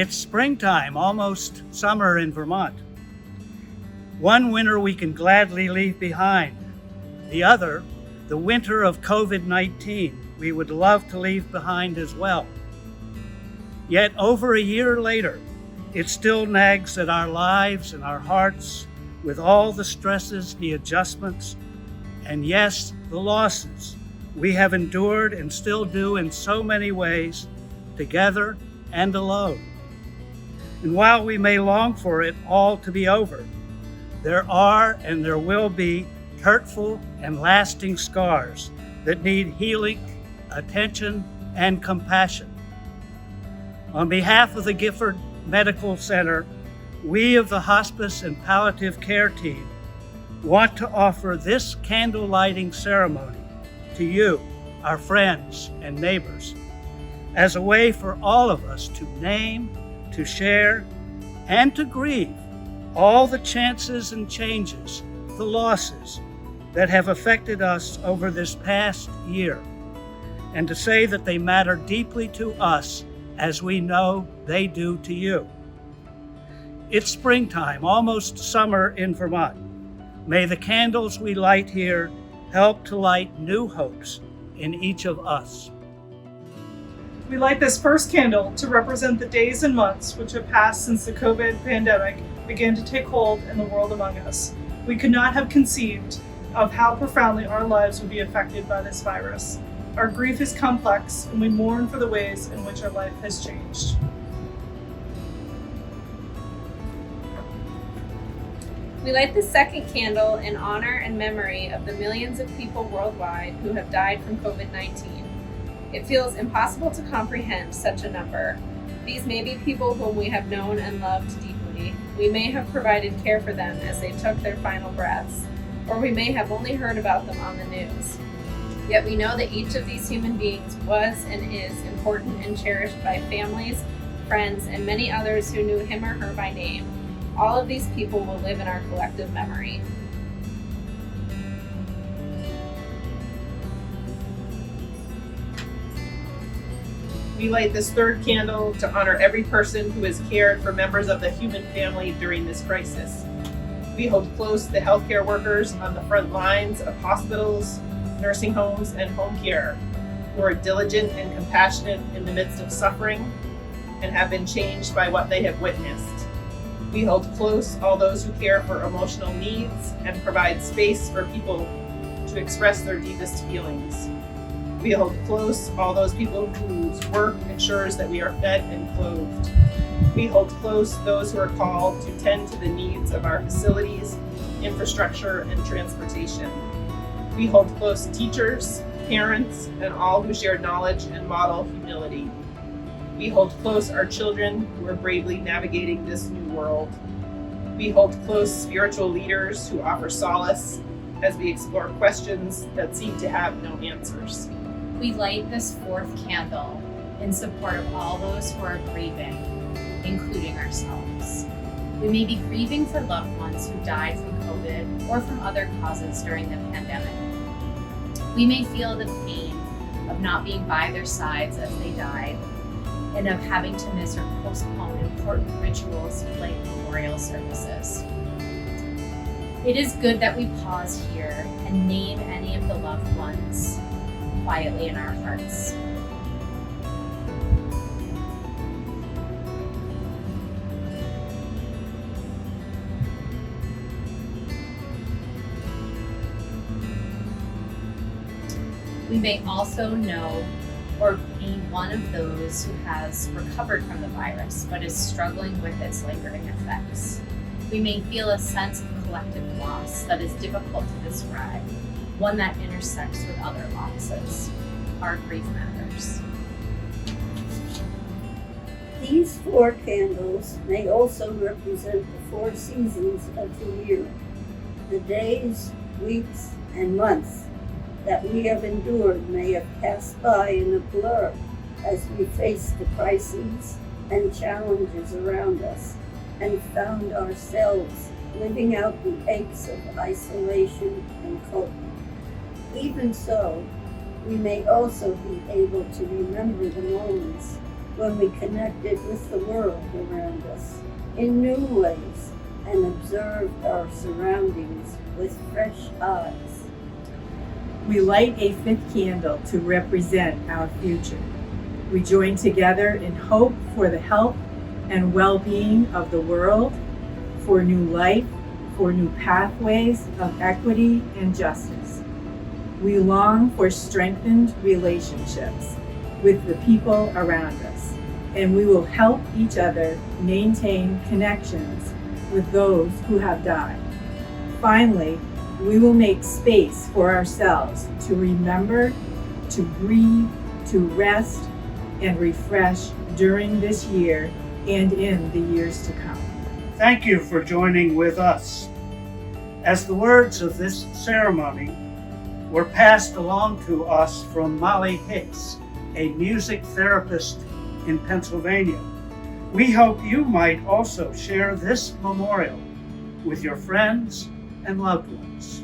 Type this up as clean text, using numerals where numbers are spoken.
It's springtime, almost summer in Vermont. One winter we can gladly leave behind. The other, the winter of COVID-19, we would love to leave behind as well. Yet over a year later, it still nags at our lives and our hearts with all the stresses, the adjustments, and yes, the losses we have endured and still do in so many ways, together and alone. And while we may long for it all to be over, there are and there will be hurtful and lasting scars that need healing, attention, and compassion. On behalf of the Gifford Medical Center, we of the Hospice and Palliative Care team want to offer this candle lighting ceremony to you, our friends and neighbors, as a way for all of us to name, to share, and to grieve all the chances and changes, the losses that have affected us over this past year, and to say that they matter deeply to us as we know they do to you. It's springtime, almost summer in Vermont. May the candles we light here help to light new hopes in each of us. We light this first candle to represent the days and months which have passed since the COVID pandemic began to take hold in the world among us. We could not have conceived of how profoundly our lives would be affected by this virus. Our grief is complex, and we mourn for the ways in which our life has changed. We light the second candle in honor and memory of the millions of people worldwide who have died from COVID-19. It feels impossible to comprehend such a number. These may be people whom we have known and loved deeply. We may have provided care for them as they took their final breaths, or we may have only heard about them on the news. Yet we know that each of these human beings was and is important and cherished by families, friends, and many others who knew him or her by name. All of these people will live in our collective memory. We light this third candle to honor every person who has cared for members of the human family during this crisis. We hold close the healthcare workers on the front lines of hospitals, nursing homes, and home care, who are diligent and compassionate in the midst of suffering and have been changed by what they have witnessed. We hold close all those who care for emotional needs and provide space for people to express their deepest feelings. We hold close all those people whose work ensures that we are fed and clothed. We hold close those who are called to tend to the needs of our facilities, infrastructure, and transportation. We hold close teachers, parents, and all who share knowledge and model humility. We hold close our children who are bravely navigating this new world. We hold close spiritual leaders who offer solace as we explore questions that seem to have no answers. We light this fourth candle in support of all those who are grieving, including ourselves. We may be grieving for loved ones who died from COVID or from other causes during the pandemic. We may feel the pain of not being by their sides as they died, and of having to miss or postpone important rituals like memorial services. It is good that we pause here and name any of the loved ones quietly in our hearts. We may also know or be one of those who has recovered from the virus but is struggling with its lingering effects. We may feel a sense of collective loss that is difficult to describe, one that intersects with other losses. Our grief matters. These four candles may also represent the four seasons of the year, the days, weeks, and months that we have endured may have passed by in a blur as we faced the crises and challenges around us and found ourselves living out the aches of isolation and coping. Even so, we may also be able to remember the moments when we connected with the world around us in new ways and observed our surroundings with fresh eyes. We light a fifth candle to represent our future. We join together in hope for the health and well-being of the world, for new life, for new pathways of equity and justice. We long for strengthened relationships with the people around us, and we will help each other maintain connections with those who have died. Finally, we will make space for ourselves to remember, to breathe, to rest, and refresh during this year and in the years to come. Thank you for joining with us. As the words of this ceremony were passed along to us from Molly Hicks, a music therapist in Pennsylvania, we hope you might also share this memorial with your friends and loved ones.